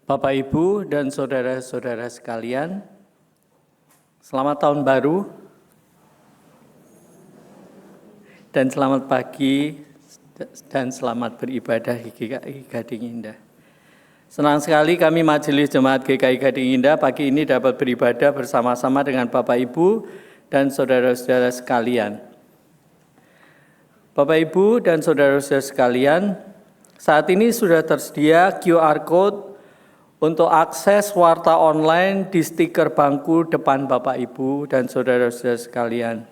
Bapak, Ibu, dan saudara-saudara sekalian, selamat tahun baru dan selamat pagi dan selamat beribadah di GKI Gading Indah. Senang sekali kami Majelis Jemaat GKI Gading Indah pagi ini dapat beribadah bersama-sama dengan Bapak, Ibu, dan saudara-saudara sekalian. Bapak, Ibu, dan saudara-saudara sekalian, saat ini sudah tersedia QR Code untuk akses warta online di stiker bangku depan Bapak, Ibu, dan saudara-saudara sekalian.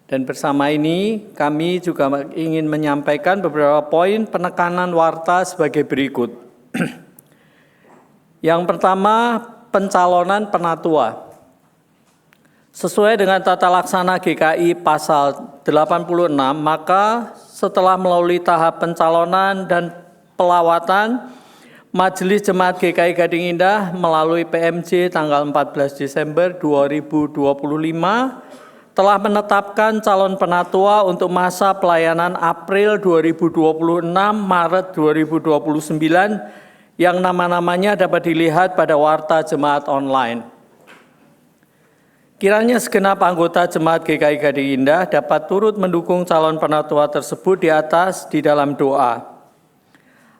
Dan bersama ini kami juga ingin menyampaikan beberapa poin penekanan warta sebagai berikut. Yang pertama, pencalonan penatua. Sesuai dengan tata laksana GKI pasal 86, maka setelah melalui tahap pencalonan dan pelawatan, Majelis Jemaat GKI Gading Indah melalui PMJ tanggal 14 Desember 2025 telah menetapkan calon penatua untuk masa pelayanan April 2026 Maret 2029 yang nama-namanya dapat dilihat pada warta jemaat online. Kiranya segenap anggota Jemaat GKI Gading Indah dapat turut mendukung calon penatua tersebut di atas di dalam doa.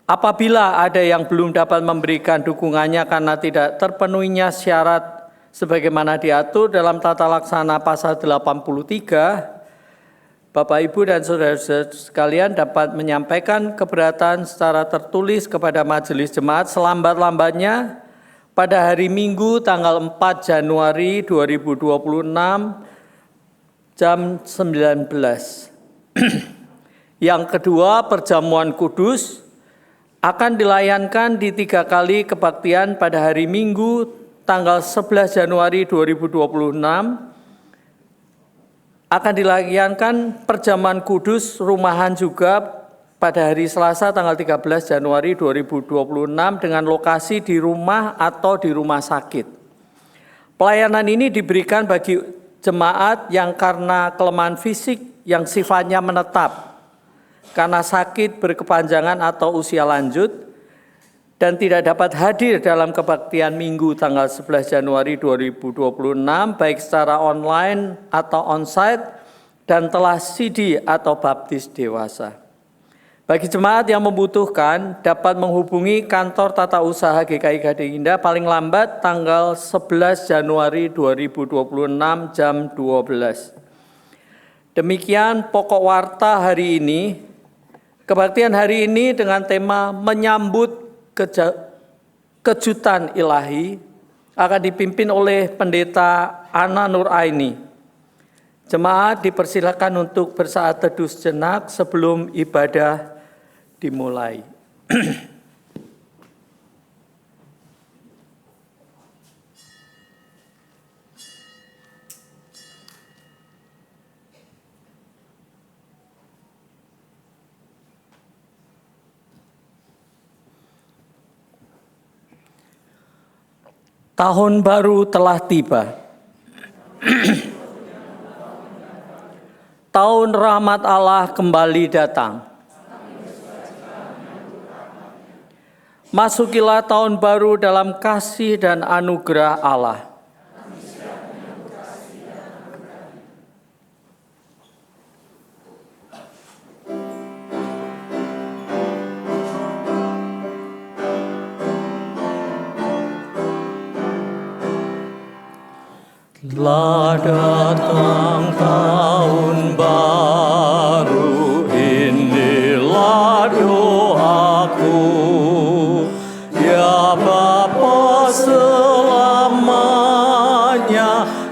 Apabila ada yang belum dapat memberikan dukungannya karena tidak terpenuhinya syarat sebagaimana diatur dalam tata laksana pasal 83, Bapak, Ibu, dan saudara-saudara sekalian dapat menyampaikan keberatan secara tertulis kepada Majelis Jemaat selambat-lambatnya pada hari Minggu tanggal 4 Januari 2026 jam 19. Yang kedua, perjamuan kudus akan dilayankan di 3 kali kebaktian pada hari Minggu tanggal 11 Januari 2026. Akan dilayankan perjamuan kudus rumahan juga pada hari Selasa tanggal 13 Januari 2026 dengan lokasi di rumah atau di rumah sakit. Pelayanan ini diberikan bagi jemaat yang karena kelemahan fisik yang sifatnya menetap, karena sakit berkepanjangan atau usia lanjut, dan tidak dapat hadir dalam kebaktian Minggu tanggal 11 Januari 2026 baik secara online atau onsite dan telah CD atau baptis dewasa. Bagi jemaat yang membutuhkan dapat menghubungi kantor tata usaha GKI Gading Indah paling lambat tanggal 11 Januari 2026 jam 12. Demikian pokok warta hari ini. Kebaktian hari ini dengan tema menyambut kejutan ilahi akan dipimpin oleh Pendeta Ana Nur Aini. Jemaat dipersilakan untuk bersaat teduh sejenak sebelum ibadah dimulai. Tahun baru telah tiba. Tahun rahmat Allah kembali datang. Masukilah tahun baru dalam kasih dan anugerah Allah. Telah datang tahun baru, inilah doaku. Ya Bapa selamanya,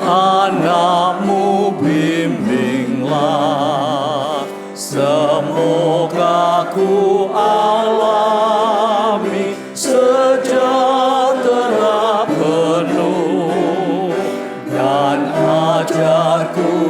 anakmu bimbinglah. Semoga ku alami sejahtera penuh dan ajarku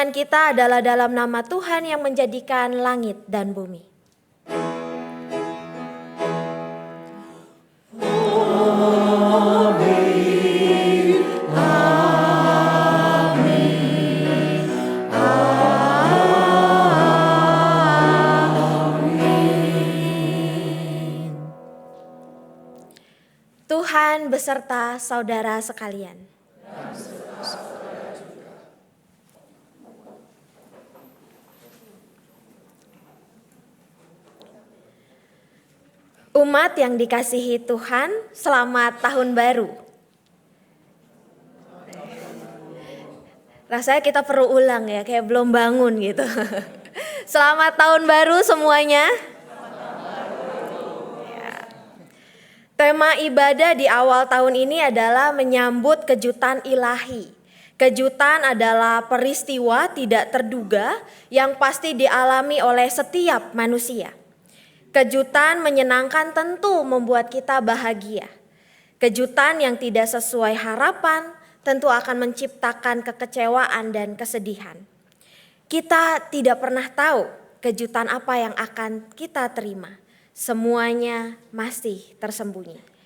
Pertolongan kita adalah dalam nama Tuhan yang menjadikan langit dan bumi. Tuhan beserta saudara sekalian. Umat yang dikasihi Tuhan, selamat tahun baru. Rasanya kita perlu ulang ya, kayak belum bangun gitu. Selamat tahun baru semuanya. Tema ibadah di awal tahun ini adalah menyambut kejutan ilahi. Kejutan adalah peristiwa tidak terduga yang pasti dialami oleh setiap manusia. Kejutan menyenangkan tentu membuat kita bahagia. Kejutan yang tidak sesuai harapan tentu akan menciptakan kekecewaan dan kesedihan. Kita tidak pernah tahu kejutan apa yang akan kita terima. Semuanya masih tersembunyi.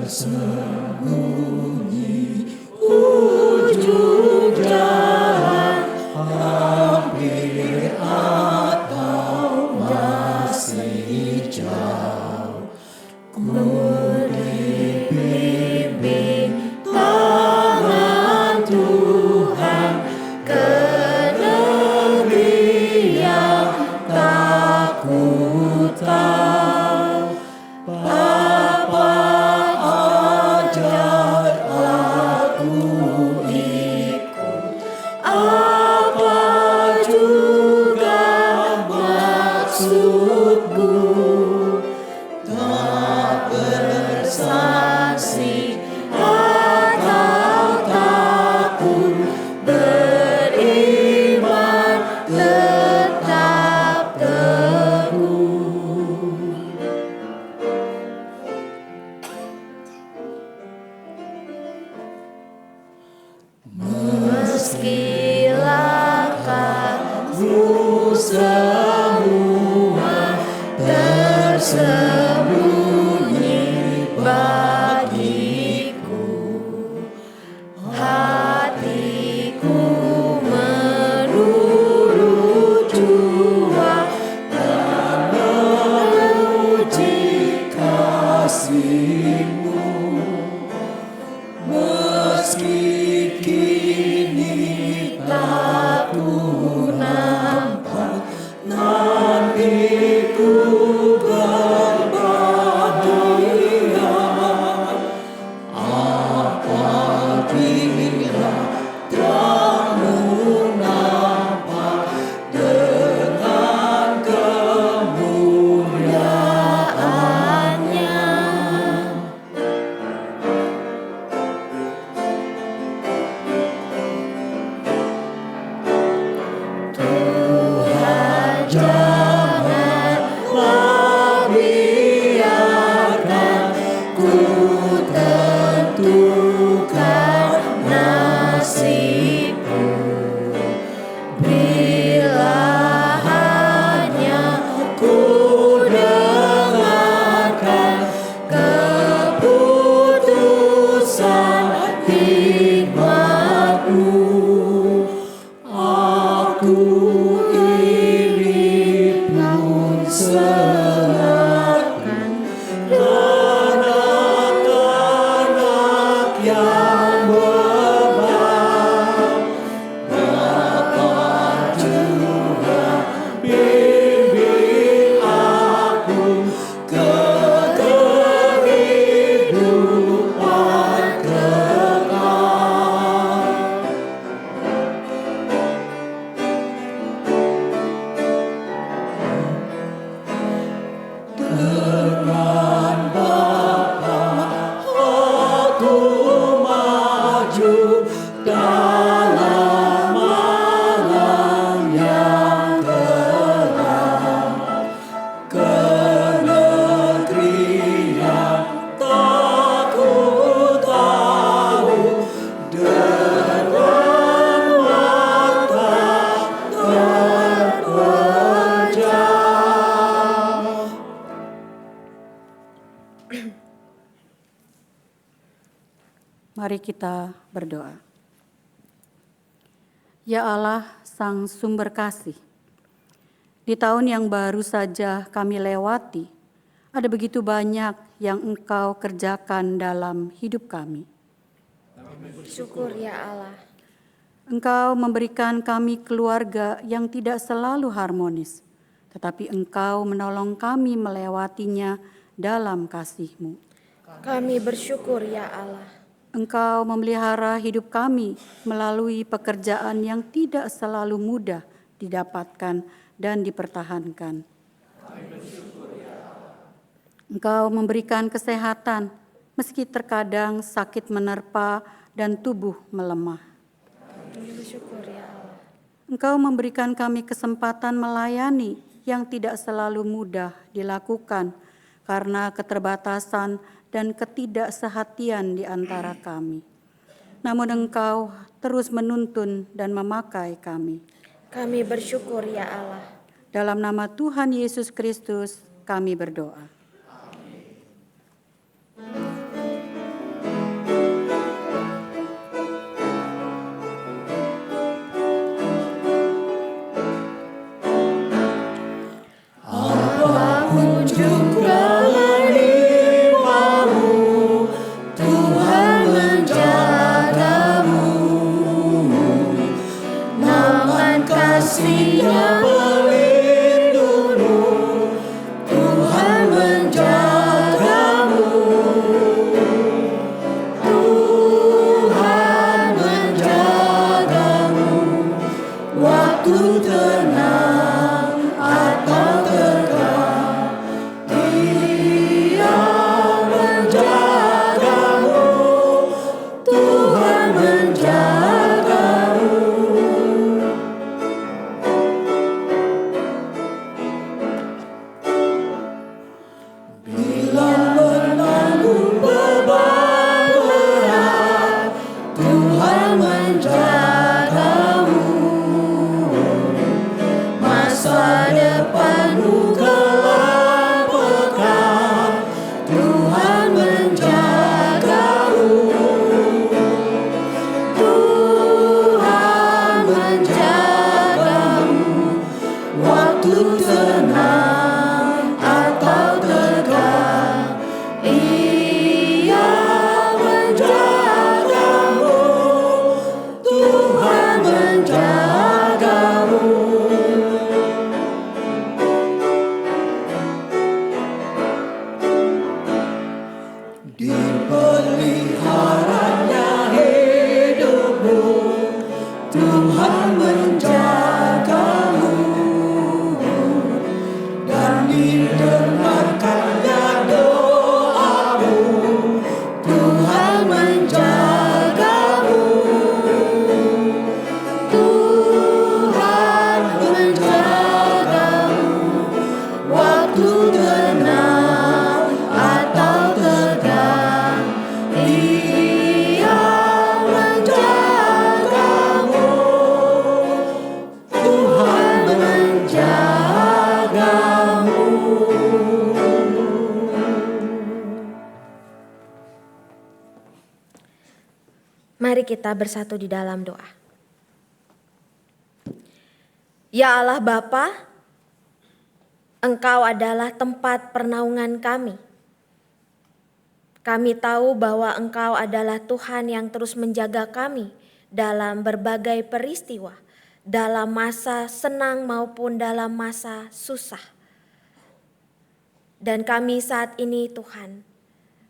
Tersembunyi ujung jalan, hampir atau masih jauh, ku dibimbing tangan Tuhan ke negeri yang tak ku tahu. Meski langkahmu semua tersembunyi bagiku, hatiku menurut jua dan memuji kasih-Mu. Meski kini tak ku nampak, nanti ku berbahagia. Apabila terang-Mu nampak dengan kemuliaan-Nya. Tuhan, jangan Mari kita berdoa. Ya Allah, Sang Sumber Kasih, di tahun yang baru saja kami lewati, ada begitu banyak yang Engkau kerjakan dalam hidup kami. Syukur ya Allah. Engkau memberikan kami keluarga yang tidak selalu harmonis, tetapi Engkau menolong kami melewatinya dalam kasih-Mu. Kami bersyukur ya Allah. Engkau memelihara hidup kami melalui pekerjaan yang tidak selalu mudah didapatkan dan dipertahankan. Engkau memberikan kesehatan meski terkadang sakit menerpa dan tubuh melemah. Bersyukur ya Allah. Engkau memberikan kami kesempatan melayani yang tidak selalu mudah dilakukan karena keterbatasan dan ketidaksehatian di antara kami. Namun Engkau terus menuntun dan memakai kami. Kami bersyukur ya Allah. Dalam nama Tuhan Yesus Kristus kami berdoa. Apapun juga menimpa-Mu, Tuhan menjagamu. Naungan kasih-Nya melindungimu, Tuhan menjagamu. Tuhan menjagamu, waktu tenang atau tegang, Dia menjagamu. Tuhan menjagamu. Bila menanggung beban berat, Tuhan menjagamu. Masa depanmu gelap pekat, Tuhan menjagamu. Tuhan menjagamu, waktu tenang atau tegang, Ia menjagamu. Tuhan menjagamu. Dipeliharanya hidupmu, Tuhan menjagamu. Dan didengarkannya doamu, Tuhan menjagamu. Tuhan menjagamu, waktu tenang atau tegang, Dia menjagamu. Tuhan menjagamu. Mari kita bersatu di dalam doa. Ya Allah Bapa, Engkau adalah tempat pernaungan kami. Kami tahu bahwa Engkau adalah Tuhan yang terus menjaga kami dalam berbagai peristiwa, dalam masa senang maupun dalam masa susah. Dan kami saat ini Tuhan,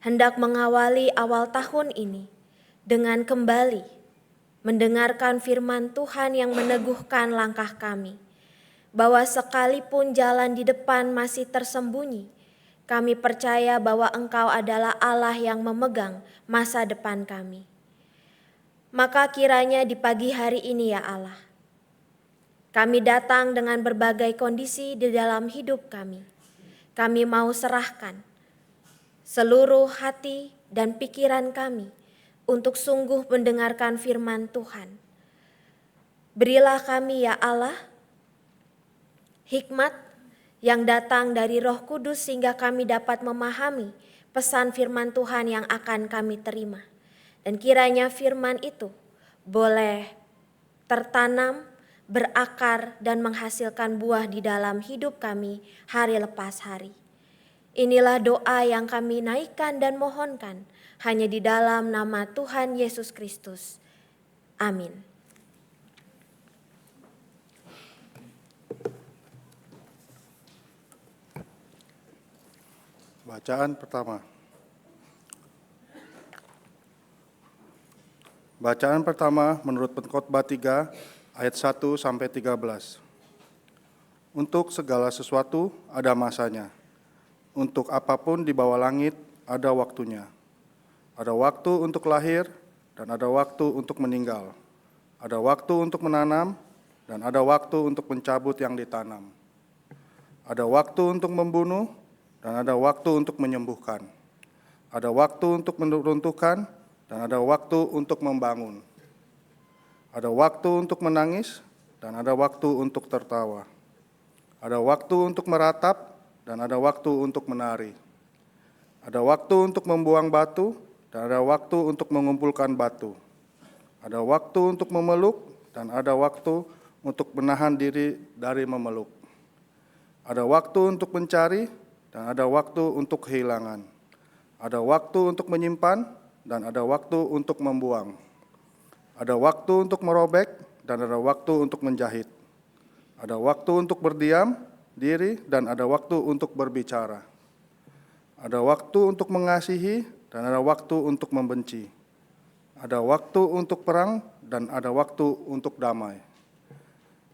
hendak mengawali awal tahun ini dengan kembali mendengarkan firman Tuhan yang meneguhkan langkah kami, bahwa sekalipun jalan di depan masih tersembunyi, kami percaya bahwa Engkau adalah Allah yang memegang masa depan kami. Maka kiranya di pagi hari ini ya Allah, kami datang dengan berbagai kondisi di dalam hidup kami. Kami mau serahkan seluruh hati dan pikiran kami untuk sungguh mendengarkan firman Tuhan. Berilah kami ya Allah hikmat yang datang dari Roh Kudus sehingga kami dapat memahami pesan firman Tuhan yang akan kami terima. Dan kiranya firman itu boleh tertanam, berakar, dan menghasilkan buah di dalam hidup kami hari lepas hari. Inilah doa yang kami naikkan dan mohonkan hanya di dalam nama Tuhan Yesus Kristus. Amin. Bacaan pertama. Bacaan pertama menurut Pengkhotbah 3 ayat 1 sampai 13. Untuk segala sesuatu ada masanya. Untuk apapun di bawah langit ada waktunya. Ada waktu untuk lahir dan ada waktu untuk meninggal. Ada waktu untuk menanam dan ada waktu untuk mencabut yang ditanam. Ada waktu untuk membunuh dan ada waktu untuk menyembuhkan. Ada waktu untuk meruntuhkan dan ada waktu untuk membangun. Ada waktu untuk menangis dan ada waktu untuk tertawa. Ada waktu untuk meratap dan ada waktu untuk menari. Ada waktu untuk membuang batu dan ada waktu untuk mengumpulkan batu. Ada waktu untuk memeluk dan ada waktu untuk menahan diri dari memeluk. Ada waktu untuk mencari dan ada waktu untuk kehilangan. Ada waktu untuk menyimpan dan ada waktu untuk membuang. Ada waktu untuk merobek dan ada waktu untuk menjahit. Ada waktu untuk berdiam diri dan ada waktu untuk berbicara. Ada waktu untuk mengasihi dan ada waktu untuk membenci. Ada waktu untuk perang dan ada waktu untuk damai.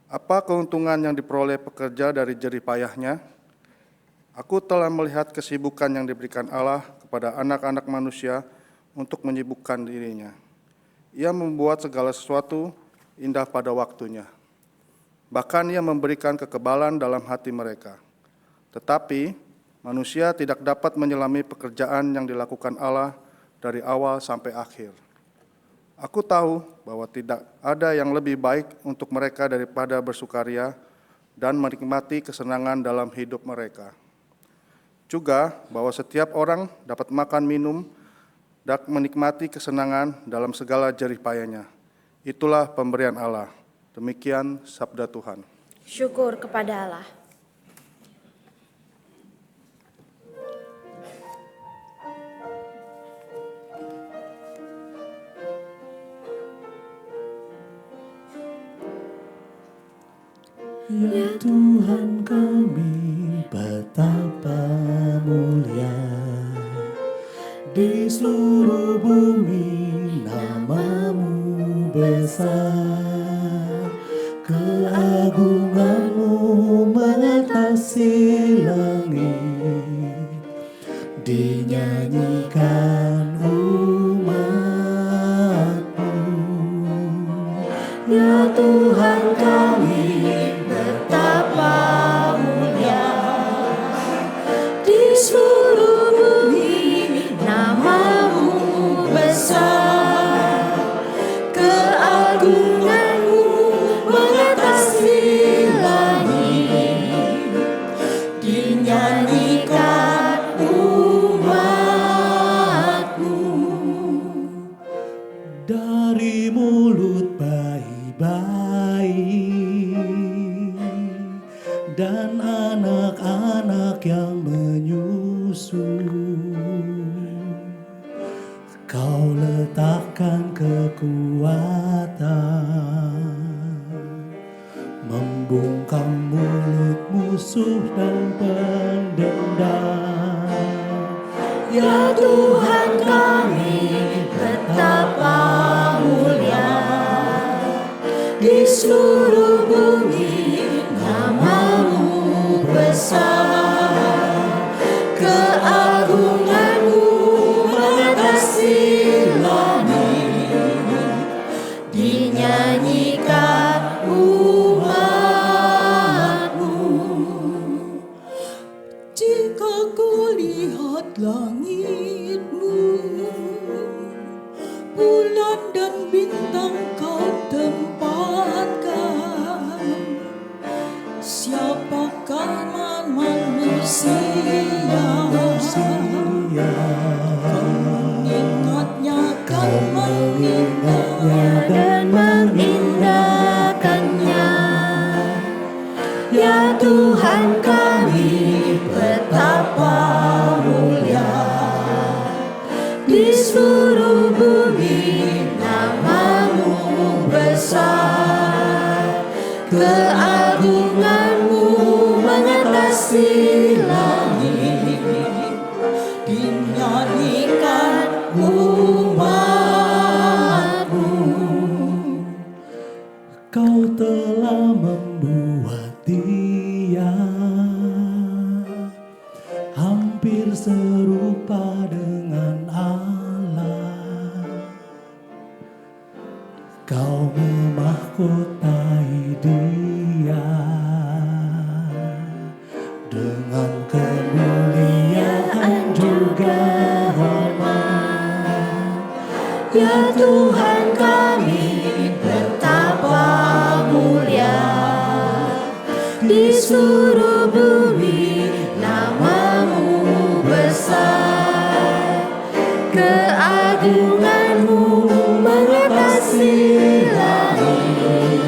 Apa keuntungan yang diperoleh pekerja dari jerih payahnya? Aku telah melihat kesibukan yang diberikan Allah kepada anak-anak manusia untuk menyibukkan dirinya. Ia membuat segala sesuatu indah pada waktunya. Bahkan ia memberikan kekebalan dalam hati mereka. Tetapi manusia tidak dapat menyelami pekerjaan yang dilakukan Allah dari awal sampai akhir. Aku tahu bahwa tidak ada yang lebih baik untuk mereka daripada bersukaria dan menikmati kesenangan dalam hidup mereka. Juga bahwa setiap orang dapat makan minum dan menikmati kesenangan dalam segala jerih payahnya. Itulah pemberian Allah. Demikian sabda Tuhan. Syukur kepada Allah. Ya Tuhan kami, betapa mulia di seluruh bumi nama-Mu besar, keagungan-Mu mengatasi langit, dinyanyikan umat-Mu. Ya Tuhan kami, betapa mulia di seluruh bumi nama-Mu besar, keagungan-Mu mengatasi langit, dinyanyikan umat-Mu. Dari mulut bayi-bayi dan anak-anak yang menyusu, Kau letakkan kekuatan, membungkam mulut musuh dan pendendam. Ya Tuhan kami, betapa mulia di seluruh bumi nama-Mu besar, keagungan-Mu mengatasi langit, dinyanyikan umat-Mu. Jika kulihat langit-Mu, bulan dan bintang Kau tempatkan, siapakah manusia? Kau mengingatnya, kau seluruh bumi namamu besar, keagunganmu mengatasi langit, dinyanyikan umatmu. Kau telah membuat dia hampir serupa dengan Allah. Kau memahkotai dia dengan kemuliaan juga hormat. Ya Tuhan kami, betapa mulia di seluruh bumi namamu besar, keagunganmu mengatasi langit,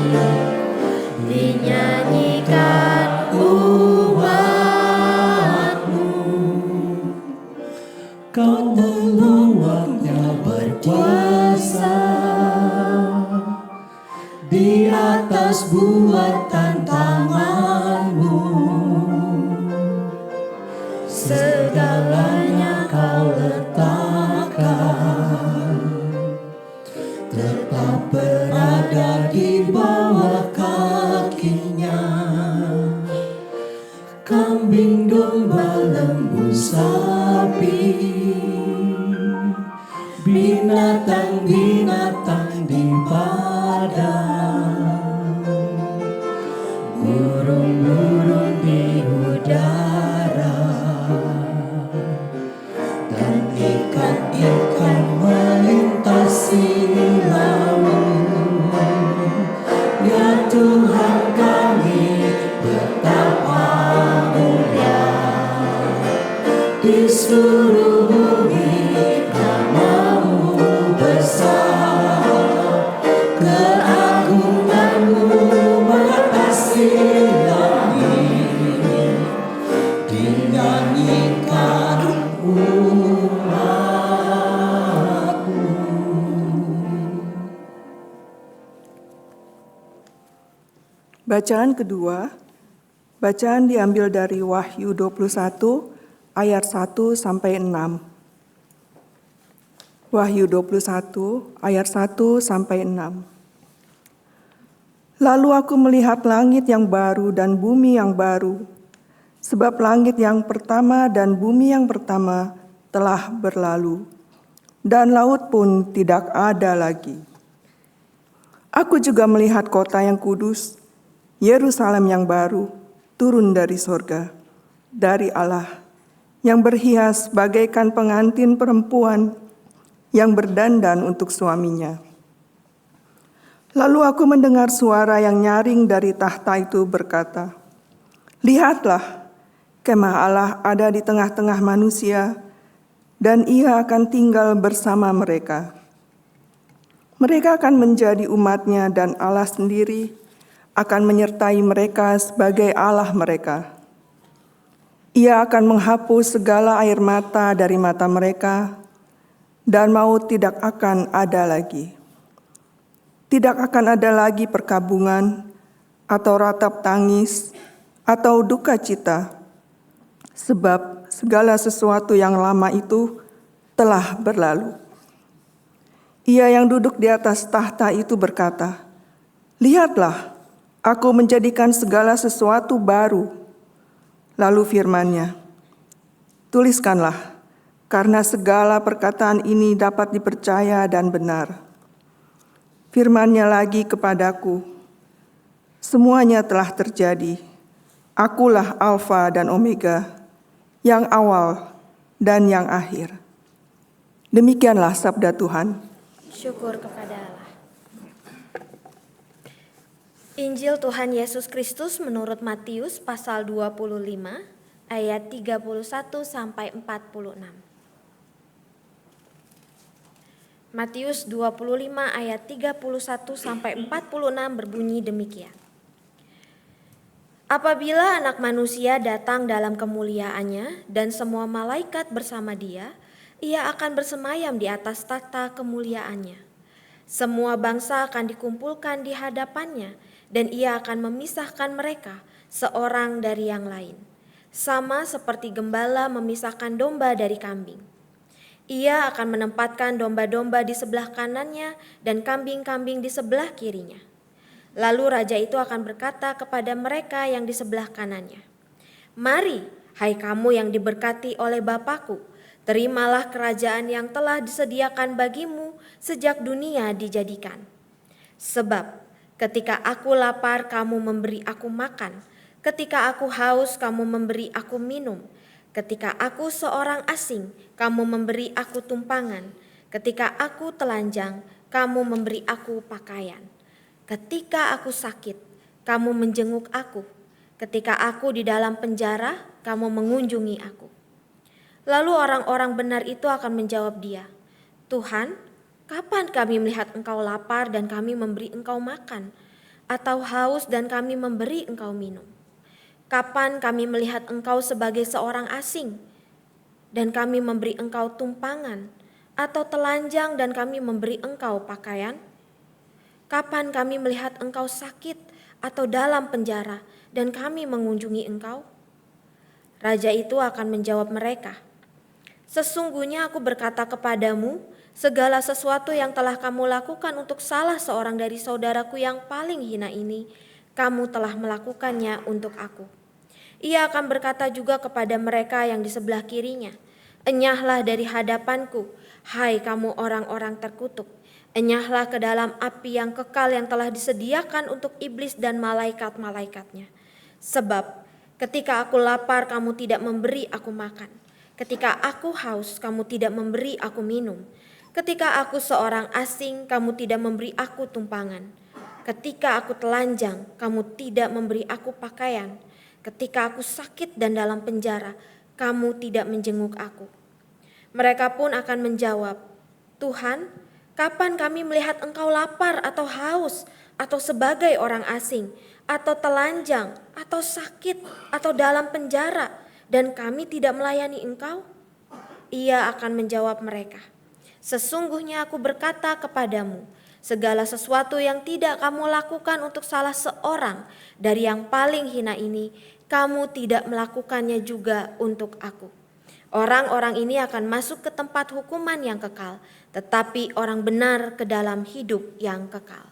dinyanyikan umatmu. Kau membuatnya berkuasa di atas buatan tanganmu. Segalanya kau letakkan tetap berada di bawah kakinya. Kambing, domba, lembu, sapi, binatang-binatang di padang, burung-burung di udara, dan ikan-ikan melintasi laut. Ya Tuhan kami, betapa mulia di seluruh bumi namamu besar, keagunganmu mengatasi langit, dinyanyikan umatmu. Bacaan kedua, bacaan diambil dari Wahyu 21 ayat 1 sampai 6. Wahyu 21 ayat 1 sampai 6. Lalu aku melihat langit yang baru dan bumi yang baru, sebab langit yang pertama dan bumi yang pertama telah berlalu, dan laut pun tidak ada lagi. Aku juga melihat kota yang kudus, Yerusalem yang baru, turun dari sorga, dari Allah, yang berhias bagaikan pengantin perempuan yang berdandan untuk suaminya. Lalu aku mendengar suara yang nyaring dari tahta itu berkata, "Lihatlah, kemah Allah ada di tengah-tengah manusia, dan ia akan tinggal bersama mereka. Mereka akan menjadi umat-Nya, dan Allah sendiri akan menyertai mereka sebagai Allah mereka. Ia akan menghapus segala air mata dari mata mereka, dan maut tidak akan ada lagi. Tidak akan ada lagi perkabungan, atau ratap tangis, atau duka cita, sebab segala sesuatu yang lama itu telah berlalu." Ia yang duduk di atas tahta itu berkata, "Lihatlah, aku menjadikan segala sesuatu baru." Lalu firman-Nya, "Tuliskanlah, karena segala perkataan ini dapat dipercaya dan benar." Firman-Nya lagi kepadaku, "Semuanya telah terjadi. Akulah Alfa dan Omega, yang awal dan yang akhir." Demikianlah sabda Tuhan. Syukur kepada Allah. Injil Tuhan Yesus Kristus menurut Matius pasal 25 ayat 31 sampai 46. Matius 25 ayat 31 sampai 46 berbunyi demikian. Apabila Anak Manusia datang dalam kemuliaannya dan semua malaikat bersama Dia, Ia akan bersemayam di atas tahta kemuliaannya. Semua bangsa akan dikumpulkan di hadapannya, dan ia akan memisahkan mereka seorang dari yang lain, sama seperti gembala memisahkan domba dari kambing. Ia akan menempatkan domba-domba di sebelah kanannya dan kambing-kambing di sebelah kirinya. Lalu raja itu akan berkata kepada mereka yang di sebelah kanannya, "Mari, hai kamu yang diberkati oleh Bapa-Ku, terimalah kerajaan yang telah disediakan bagimu sejak dunia dijadikan. Sebab ketika aku lapar, kamu memberi aku makan. Ketika aku haus, kamu memberi aku minum. Ketika aku seorang asing, kamu memberi aku tumpangan. Ketika aku telanjang, kamu memberi aku pakaian. Ketika aku sakit, kamu menjenguk aku. Ketika aku di dalam penjara, kamu mengunjungi aku." Lalu orang-orang benar itu akan menjawab dia, "Tuhan, kapan kami melihat engkau lapar dan kami memberi engkau makan, atau haus dan kami memberi engkau minum? Kapan kami melihat engkau sebagai seorang asing dan kami memberi engkau tumpangan, atau telanjang dan kami memberi engkau pakaian? Kapan kami melihat engkau sakit atau dalam penjara dan kami mengunjungi engkau?" Raja itu akan menjawab mereka, "Sesungguhnya aku berkata kepadamu, segala sesuatu yang telah kamu lakukan untuk salah seorang dari saudaraku yang paling hina ini, kamu telah melakukannya untuk aku." Ia akan berkata juga kepada mereka yang di sebelah kirinya, "Enyahlah dari hadapanku, hai kamu orang-orang terkutuk. Enyahlah ke dalam api yang kekal yang telah disediakan untuk iblis dan malaikat-malaikatnya. Sebab ketika aku lapar, kamu tidak memberi aku makan. Ketika aku haus, kamu tidak memberi aku minum. Ketika aku seorang asing, kamu tidak memberi aku tumpangan. Ketika aku telanjang, kamu tidak memberi aku pakaian. Ketika aku sakit dan dalam penjara, kamu tidak menjenguk aku." Mereka pun akan menjawab, "Tuhan, kapan kami melihat engkau lapar atau haus, atau sebagai orang asing, atau telanjang, atau sakit, atau dalam penjara, dan kami tidak melayani engkau?" Ia akan menjawab mereka, "Sesungguhnya aku berkata kepadamu, segala sesuatu yang tidak kamu lakukan untuk salah seorang dari yang paling hina ini, kamu tidak melakukannya juga untuk aku." Orang-orang ini akan masuk ke tempat hukuman yang kekal, tetapi orang benar ke dalam hidup yang kekal.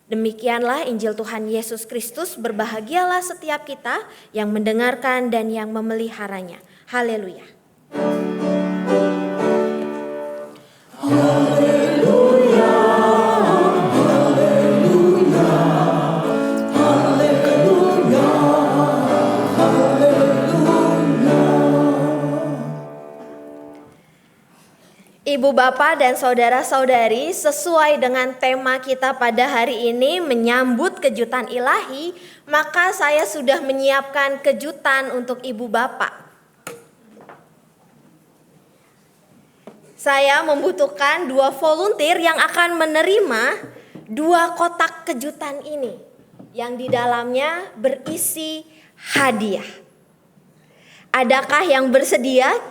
Demikianlah Injil Tuhan Yesus Kristus. Berbahagialah setiap kita yang mendengarkan dan yang memeliharanya. Haleluya. Ibu bapak dan saudara-saudari, sesuai dengan tema kita pada hari ini menyambut kejutan ilahi, maka saya sudah menyiapkan kejutan untuk ibu bapak. Saya membutuhkan 2 volunteer yang akan menerima 2 kotak kejutan ini, yang di dalamnya berisi hadiah. Adakah yang bersedia?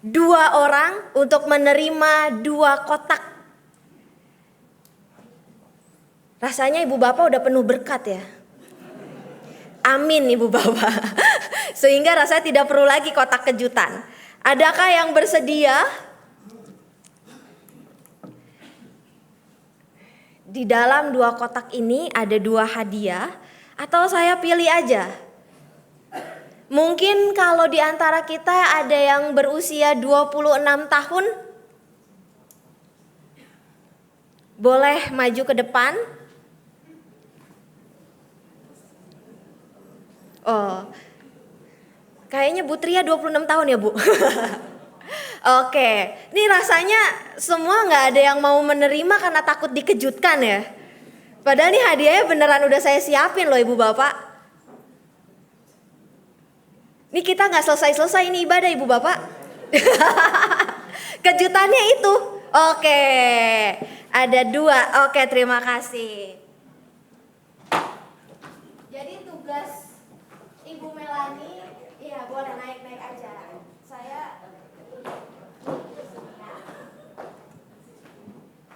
2 orang untuk menerima 2 kotak. Rasanya ibu bapak udah penuh berkat ya. Amin ibu bapak. Sehingga rasanya tidak perlu lagi kotak kejutan. Adakah yang bersedia? Di dalam 2 kotak ini ada 2 hadiah, atau saya pilih aja. Mungkin kalau di antara kita ada yang berusia 26 tahun, boleh maju ke depan. Oh, kayaknya Bu Tria 26 tahun ya Bu. Oke, ini rasanya semua nggak ada yang mau menerima karena takut dikejutkan ya. Padahal ini hadiahnya beneran udah saya siapin loh ibu bapak. Ini kita nggak selesai-selesai ini ibadah ibu bapak. Kejutannya itu. Oke, ada 2. Oke, terima kasih. Jadi tugas Ibu Melani, iya boleh naik aja. Saya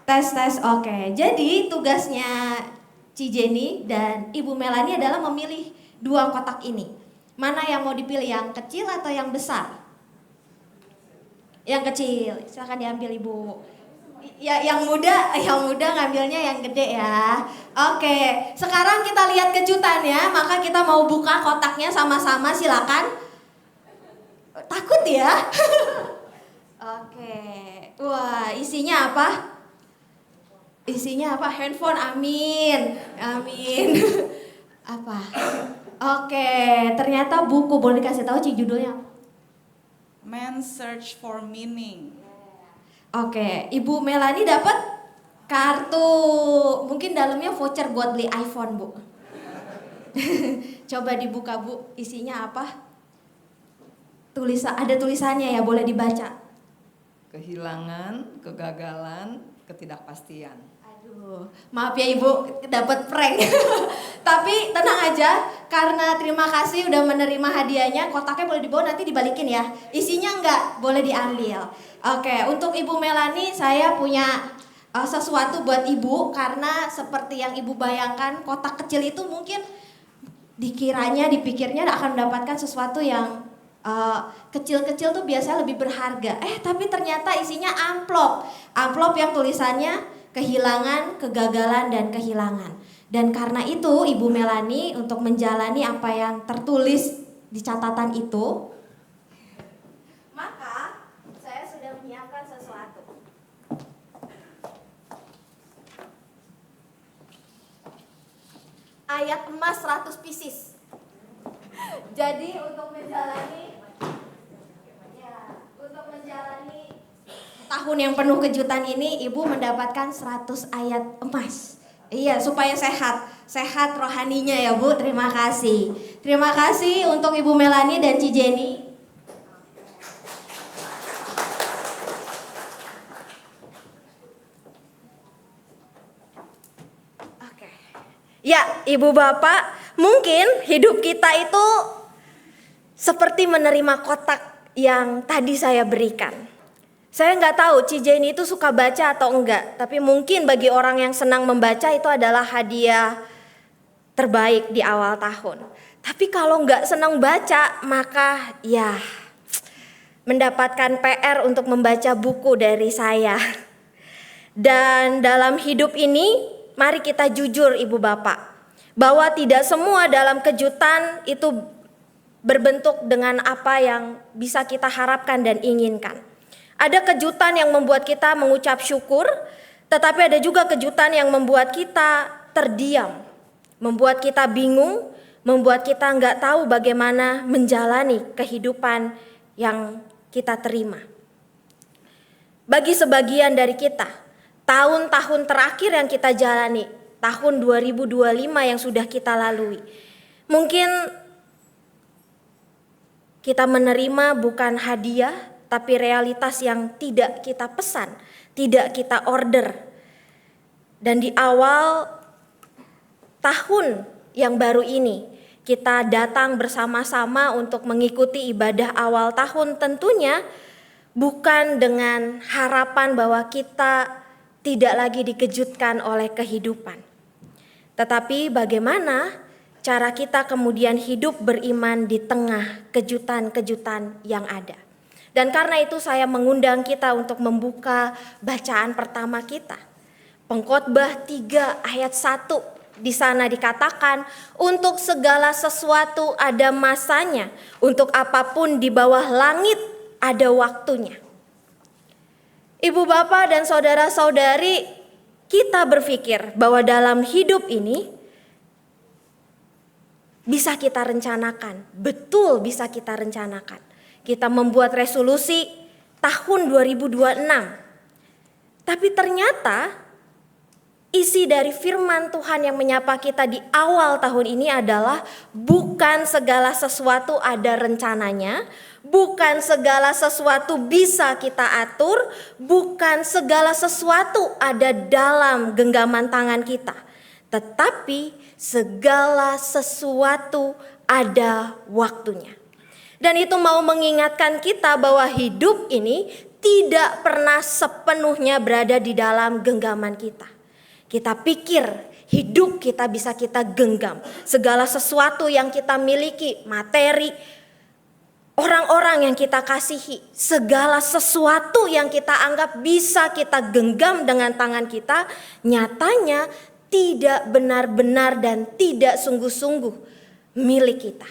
Tes. Oke. Jadi tugasnya Ci Jenny dan Ibu Melani adalah memilih 2 kotak ini. Mana yang mau dipilih, yang kecil atau yang besar? Yang kecil. Silakan diambil Ibu. Ya, yang muda ngambilnya yang gede ya. Oke, sekarang kita lihat kejutannya, maka kita mau buka kotaknya sama-sama, silakan. Takut ya? Oke. Wah, isinya apa? Isinya apa? Handphone, amin. Apa? Oke, ternyata buku. Boleh dikasih tahu Ci judulnya? Man's Search for Meaning. Oke, Ibu Melani dapat kartu. Mungkin dalamnya voucher buat beli iPhone, Bu. Coba dibuka, Bu. Isinya apa? Ada tulisannya ya, boleh dibaca. Kehilangan, kegagalan, ketidakpastian. Aduh, maaf ya Ibu, dapat prank. Tapi tenang aja, karena terima kasih udah menerima hadiahnya. Kotaknya boleh dibawa, nanti dibalikin ya. Isinya enggak, boleh diambil. Oke, untuk Ibu Melani saya punya sesuatu buat Ibu. Karena seperti yang Ibu bayangkan, kotak kecil itu mungkin dipikirnya akan mendapatkan sesuatu yang kecil-kecil tuh biasanya lebih berharga. Tapi ternyata isinya amplop. Amplop yang tulisannya kehilangan, kegagalan, dan kehilangan. Dan karena itu Ibu Melani untuk menjalani apa yang tertulis di catatan itu, maka saya sudah menyiapkan sesuatu. Ayat emas 100 pieces. Jadi untuk menjalani tahun yang penuh kejutan ini, Ibu mendapatkan 100 ayat emas. Iya, supaya sehat rohaninya ya Bu. Terima kasih. Terima kasih untuk Ibu Melani dan Ci Jenny. Oke. Ya, Ibu Bapak, mungkin hidup kita itu seperti menerima kotak yang tadi saya berikan. Saya nggak tahu Ci Jenny itu suka baca atau enggak, tapi mungkin bagi orang yang senang membaca itu adalah hadiah terbaik di awal tahun. Tapi kalau nggak senang baca, maka ya mendapatkan PR untuk membaca buku dari saya. Dan dalam hidup ini, mari kita jujur Ibu Bapak, bahwa tidak semua dalam kejutan itu berbentuk dengan apa yang bisa kita harapkan dan inginkan. Ada kejutan yang membuat kita mengucap syukur, tetapi ada juga kejutan yang membuat kita terdiam, membuat kita bingung, membuat kita nggak tahu bagaimana menjalani kehidupan yang kita terima. Bagi sebagian dari kita, tahun-tahun terakhir yang kita jalani, tahun 2025 yang sudah kita lalui, mungkin kita menerima bukan hadiah, tapi realitas yang tidak kita pesan, tidak kita order. Dan di awal tahun yang baru ini, kita datang bersama-sama untuk mengikuti ibadah awal tahun, tentunya bukan dengan harapan bahwa kita tidak lagi dikejutkan oleh kehidupan. Tetapi bagaimana cara kita kemudian hidup beriman di tengah kejutan-kejutan yang ada. Dan karena itu saya mengundang kita untuk membuka bacaan pertama kita. Pengkhotbah 3 ayat 1, di sana dikatakan, untuk segala sesuatu ada masanya, untuk apapun di bawah langit ada waktunya. Ibu bapak dan saudara-saudari, kita berpikir bahwa dalam hidup ini bisa kita rencanakan, betul bisa kita rencanakan. Kita membuat resolusi tahun 2026. Tapi ternyata isi dari firman Tuhan yang menyapa kita di awal tahun ini adalah bukan segala sesuatu ada rencananya, bukan segala sesuatu bisa kita atur, bukan segala sesuatu ada dalam genggaman tangan kita. Tetapi segala sesuatu ada waktunya. Dan itu mau mengingatkan kita bahwa hidup ini tidak pernah sepenuhnya berada di dalam genggaman kita. Kita pikir hidup kita bisa kita genggam. Segala sesuatu yang kita miliki, materi, orang-orang yang kita kasihi, segala sesuatu yang kita anggap bisa kita genggam dengan tangan kita, nyatanya tidak benar-benar dan tidak sungguh-sungguh milik kita.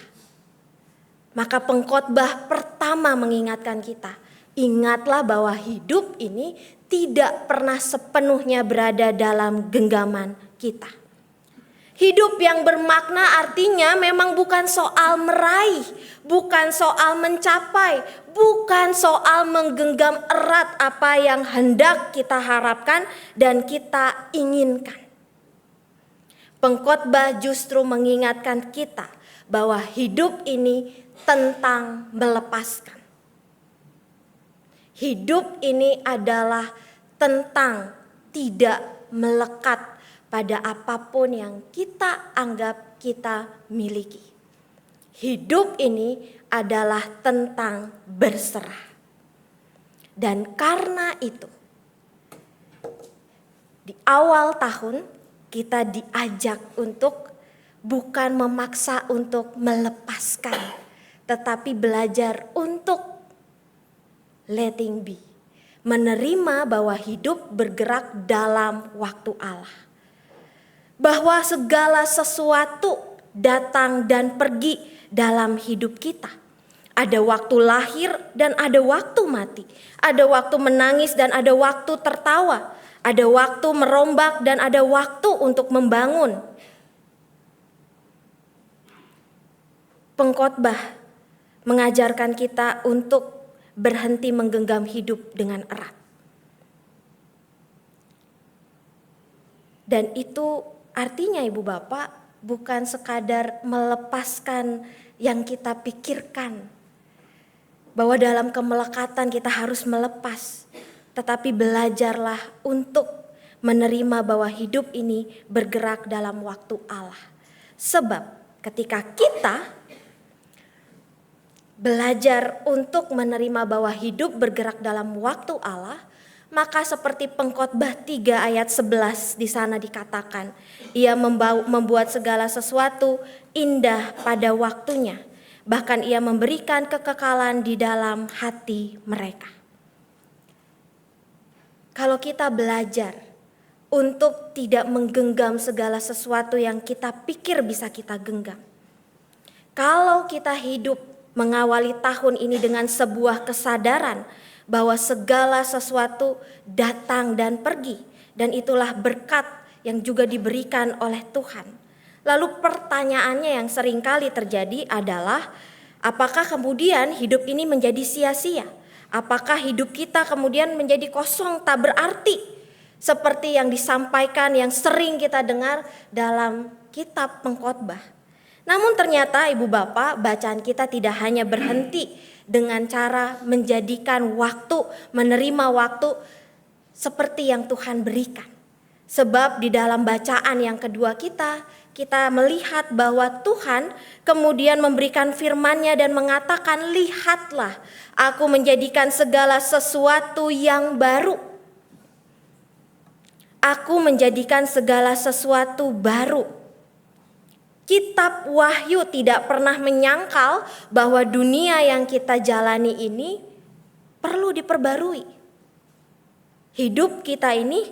Maka pengkhotbah pertama mengingatkan kita, ingatlah bahwa hidup ini tidak pernah sepenuhnya berada dalam genggaman kita. Hidup yang bermakna artinya memang bukan soal meraih, bukan soal mencapai, bukan soal menggenggam erat apa yang hendak kita harapkan dan kita inginkan. Pengkhotbah justru mengingatkan kita bahwa hidup ini tentang melepaskan. Hidup ini adalah tentang tidak melekat pada apapun yang kita anggap kita miliki. Hidup ini adalah tentang berserah. Dan karena itu, di awal tahun kita diajak untuk bukan memaksa untuk melepaskan, tetapi belajar untuk letting be. Menerima bahwa hidup bergerak dalam waktu Allah. Bahwa segala sesuatu datang dan pergi dalam hidup kita. Ada waktu lahir dan ada waktu mati. Ada waktu menangis dan ada waktu tertawa. Ada waktu merombak dan ada waktu untuk membangun. Pengkhotbah mengajarkan kita untuk berhenti menggenggam hidup dengan erat. Dan itu artinya Ibu Bapak bukan sekadar melepaskan yang kita pikirkan. Bahwa dalam kemelekatan kita harus melepas. Tetapi belajarlah untuk menerima bahwa hidup ini bergerak dalam waktu Allah. Sebab ketika kita belajar untuk menerima bahwa hidup bergerak dalam waktu Allah, maka seperti Pengkhotbah 3 ayat 11 di sana dikatakan, ia membuat segala sesuatu indah pada waktunya, bahkan ia memberikan kekekalan di dalam hati mereka. Kalau kita belajar untuk tidak menggenggam segala sesuatu yang kita pikir bisa kita genggam, kalau kita hidup mengawali tahun ini dengan sebuah kesadaran bahwa segala sesuatu datang dan pergi, dan itulah berkat yang juga diberikan oleh Tuhan. Lalu pertanyaannya yang seringkali terjadi adalah, apakah kemudian hidup ini menjadi sia-sia? Apakah hidup kita kemudian menjadi kosong, tak berarti? Seperti yang disampaikan, yang sering kita dengar dalam kitab Pengkhotbah. Namun ternyata Ibu Bapak, bacaan kita tidak hanya berhenti dengan cara menjadikan waktu, menerima waktu seperti yang Tuhan berikan. Sebab di dalam bacaan yang kedua kita melihat bahwa Tuhan kemudian memberikan firman-Nya dan mengatakan, lihatlah aku menjadikan segala sesuatu yang baru. Aku menjadikan segala sesuatu baru. Kitab Wahyu tidak pernah menyangkal bahwa dunia yang kita jalani ini perlu diperbarui. Hidup kita ini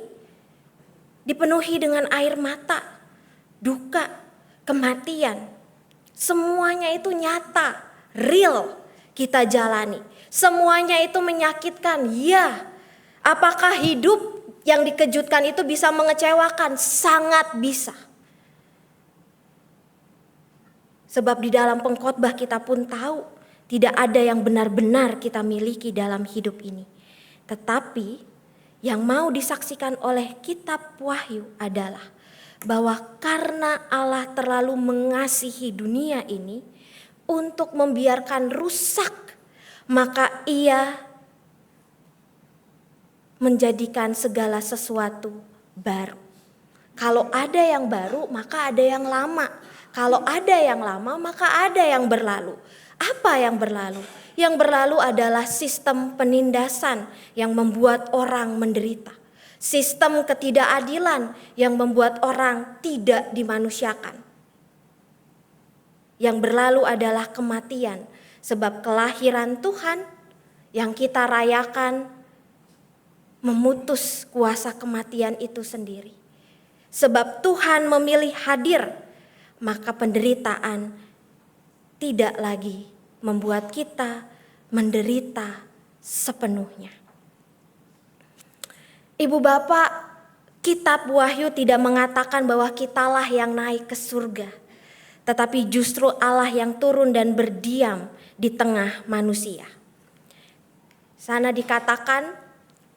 dipenuhi dengan air mata, duka, kematian. Semuanya itu nyata, real kita jalani. Semuanya itu menyakitkan, ya. Apakah hidup yang dikejutkan itu bisa mengecewakan? Sangat bisa. Sebab di dalam Pengkhotbah kita pun tahu tidak ada yang benar-benar kita miliki dalam hidup ini. Tetapi yang mau disaksikan oleh kitab Wahyu adalah bahwa karena Allah terlalu mengasihi dunia ini untuk membiarkan rusak, maka Ia menjadikan segala sesuatu baru. Kalau ada yang baru, maka ada yang lama. Kalau ada yang lama, maka ada yang berlalu. Apa yang berlalu? Yang berlalu adalah sistem penindasan yang membuat orang menderita. Sistem ketidakadilan yang membuat orang tidak dimanusiakan. Yang berlalu adalah kematian, sebab kelahiran Tuhan yang kita rayakan memutus kuasa kematian itu sendiri. Sebab Tuhan memilih hadir, maka penderitaan tidak lagi membuat kita menderita sepenuhnya. Ibu bapak, kitab Wahyu tidak mengatakan bahwa kitalah yang naik ke surga, tetapi justru Allah yang turun dan berdiam di tengah manusia. Sana dikatakan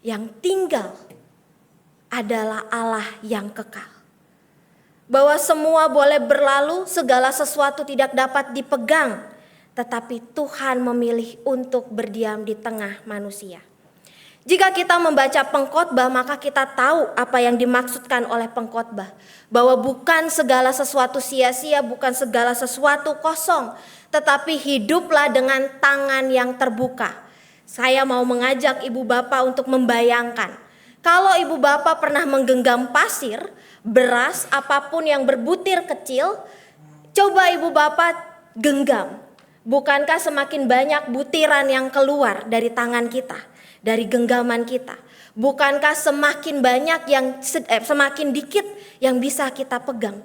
yang tinggal adalah Allah yang kekal. Bahwa semua boleh berlalu, segala sesuatu tidak dapat dipegang, tetapi Tuhan memilih untuk berdiam di tengah manusia. Jika kita membaca pengkhotbah, maka kita tahu apa yang dimaksudkan oleh pengkhotbah. Bahwa bukan segala sesuatu sia-sia, bukan segala sesuatu kosong, tetapi hiduplah dengan tangan yang terbuka. Saya mau mengajak ibu bapak untuk membayangkan, kalau ibu bapak pernah menggenggam pasir, beras, apapun yang berbutir kecil, coba ibu bapak genggam. Bukankah semakin banyak butiran yang keluar dari tangan kita, dari genggaman kita? Bukankah semakin banyak semakin dikit yang bisa kita pegang?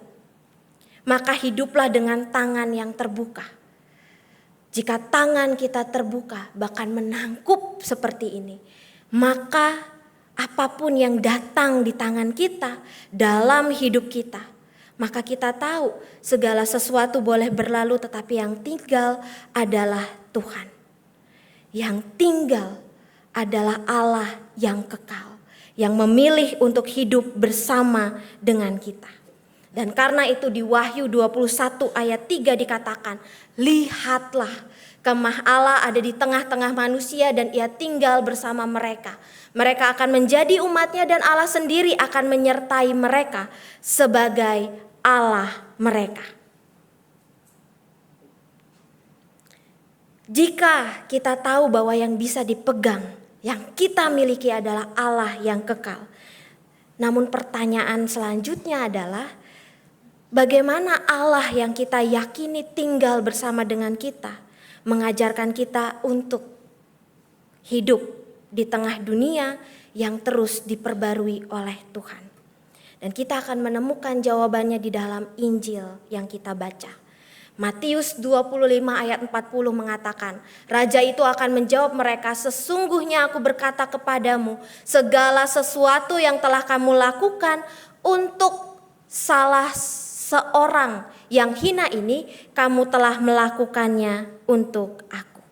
Maka hiduplah dengan tangan yang terbuka. Jika tangan kita terbuka, bahkan menangkup seperti ini, maka apapun yang datang di tangan kita dalam hidup kita, maka kita tahu segala sesuatu boleh berlalu, tetapi yang tinggal adalah Tuhan. Yang tinggal adalah Allah yang kekal, yang memilih untuk hidup bersama dengan kita. Dan karena itu di Wahyu 21 ayat 3 dikatakan, lihatlah kemah Allah ada di tengah-tengah manusia dan ia tinggal bersama mereka. Mereka akan menjadi umatnya dan Allah sendiri akan menyertai mereka sebagai Allah mereka. Jika kita tahu bahwa yang bisa dipegang, yang kita miliki adalah Allah yang kekal. Namun pertanyaan selanjutnya adalah, bagaimana Allah yang kita yakini tinggal bersama dengan kita, mengajarkan kita untuk hidup di tengah dunia yang terus diperbarui oleh Tuhan. Dan kita akan menemukan jawabannya di dalam Injil yang kita baca. Matius 25 ayat 40 mengatakan, Raja itu akan menjawab mereka, sesungguhnya aku berkata kepadamu, segala sesuatu yang telah kamu lakukan untuk salah seorang yang hina ini, kamu telah melakukannya untuk aku.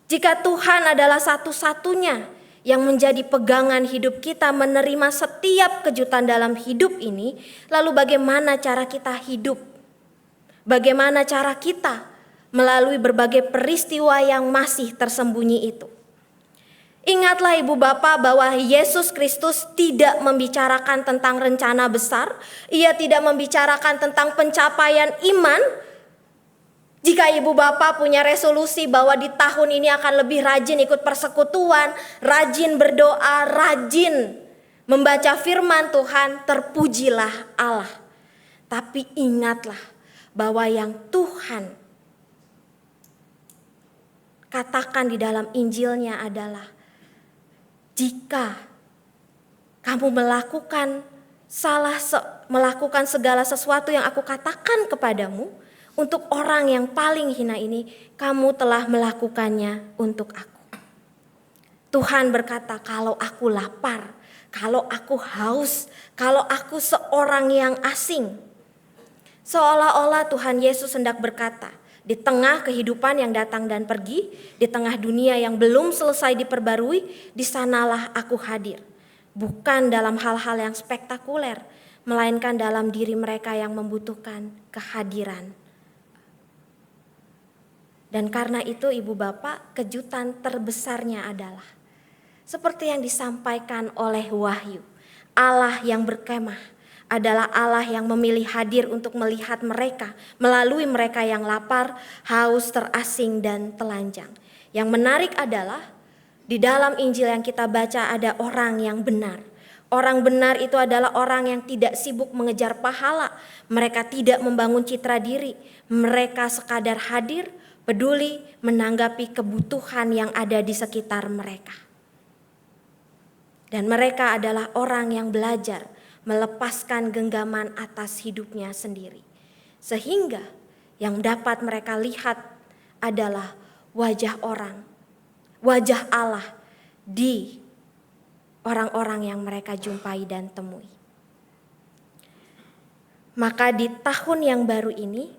Jika Tuhan adalah satu-satunya yang menjadi pegangan hidup kita, menerima setiap kejutan dalam hidup ini, lalu bagaimana cara kita hidup? Bagaimana cara kita melalui berbagai peristiwa yang masih tersembunyi itu? Ingatlah ibu bapak bahwa Yesus Kristus tidak membicarakan tentang rencana besar. Ia tidak membicarakan tentang pencapaian iman. Jika ibu bapak punya resolusi bahwa di tahun ini akan lebih rajin ikut persekutuan, rajin berdoa, rajin membaca firman Tuhan, terpujilah Allah. Tapi ingatlah bahwa yang Tuhan katakan di dalam Injilnya adalah, jika kamu melakukan segala sesuatu yang aku katakan kepadamu untuk orang yang paling hina ini, kamu telah melakukannya untuk aku. Tuhan berkata, kalau aku lapar, kalau aku haus, kalau aku seorang yang asing. Seolah-olah Tuhan Yesus hendak berkata, di tengah kehidupan yang datang dan pergi, di tengah dunia yang belum selesai diperbarui, di sanalah aku hadir. Bukan dalam hal-hal yang spektakuler, melainkan dalam diri mereka yang membutuhkan kehadiran. Dan karena itu ibu bapak, kejutan terbesarnya adalah seperti yang disampaikan oleh Wahyu, Allah yang berkemah, adalah Allah yang memilih hadir untuk melihat mereka, melalui mereka yang lapar, haus, terasing, dan telanjang. Yang menarik adalah di dalam Injil yang kita baca ada orang yang benar. Orang benar itu adalah orang yang tidak sibuk mengejar pahala. Mereka tidak membangun citra diri. Mereka sekadar hadir, peduli, menanggapi kebutuhan yang ada di sekitar mereka. Dan mereka adalah orang yang belajar melepaskan genggaman atas hidupnya sendiri. Sehingga yang dapat mereka lihat adalah wajah orang, wajah Allah di orang-orang yang mereka jumpai dan temui. Maka di tahun yang baru ini,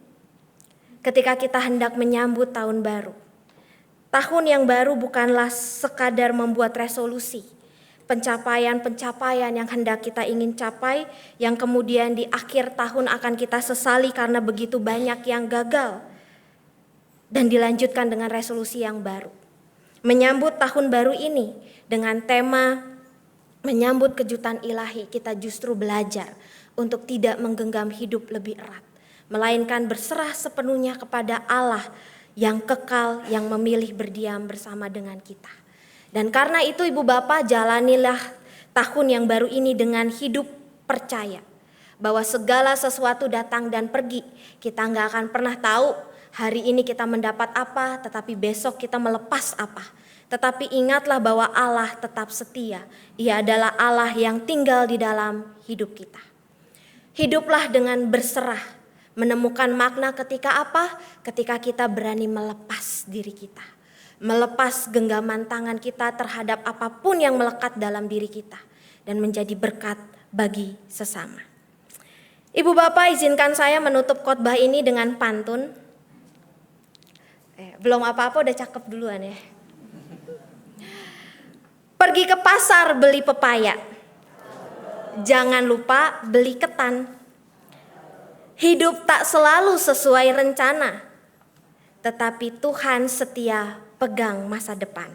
ketika kita hendak menyambut tahun baru, tahun yang baru bukanlah sekadar membuat resolusi, pencapaian-pencapaian yang hendak kita ingin capai, yang kemudian di akhir tahun akan kita sesali karena begitu banyak yang gagal, dan dilanjutkan dengan resolusi yang baru. Menyambut tahun baru ini dengan tema menyambut kejutan ilahi, kita justru belajar untuk tidak menggenggam hidup lebih erat, melainkan berserah sepenuhnya kepada Allah yang kekal, yang memilih berdiam bersama dengan kita. Dan karena itu Ibu Bapak, jalanilah tahun yang baru ini dengan hidup percaya bahwa segala sesuatu datang dan pergi. Kita nggak akan pernah tahu hari ini kita mendapat apa, tetapi besok kita melepas apa. Tetapi ingatlah bahwa Allah tetap setia. Ia adalah Allah yang tinggal di dalam hidup kita. Hiduplah dengan berserah, menemukan makna ketika apa? Ketika kita berani melepas diri kita. Melepas genggaman tangan kita terhadap apapun yang melekat dalam diri kita. Dan menjadi berkat bagi sesama. Ibu Bapak, izinkan saya menutup khotbah ini dengan pantun. Belum apa-apa udah cakep duluan ya. Pergi ke pasar beli pepaya, jangan lupa beli ketan. Hidup tak selalu sesuai rencana, tetapi Tuhan setia pegang masa depan.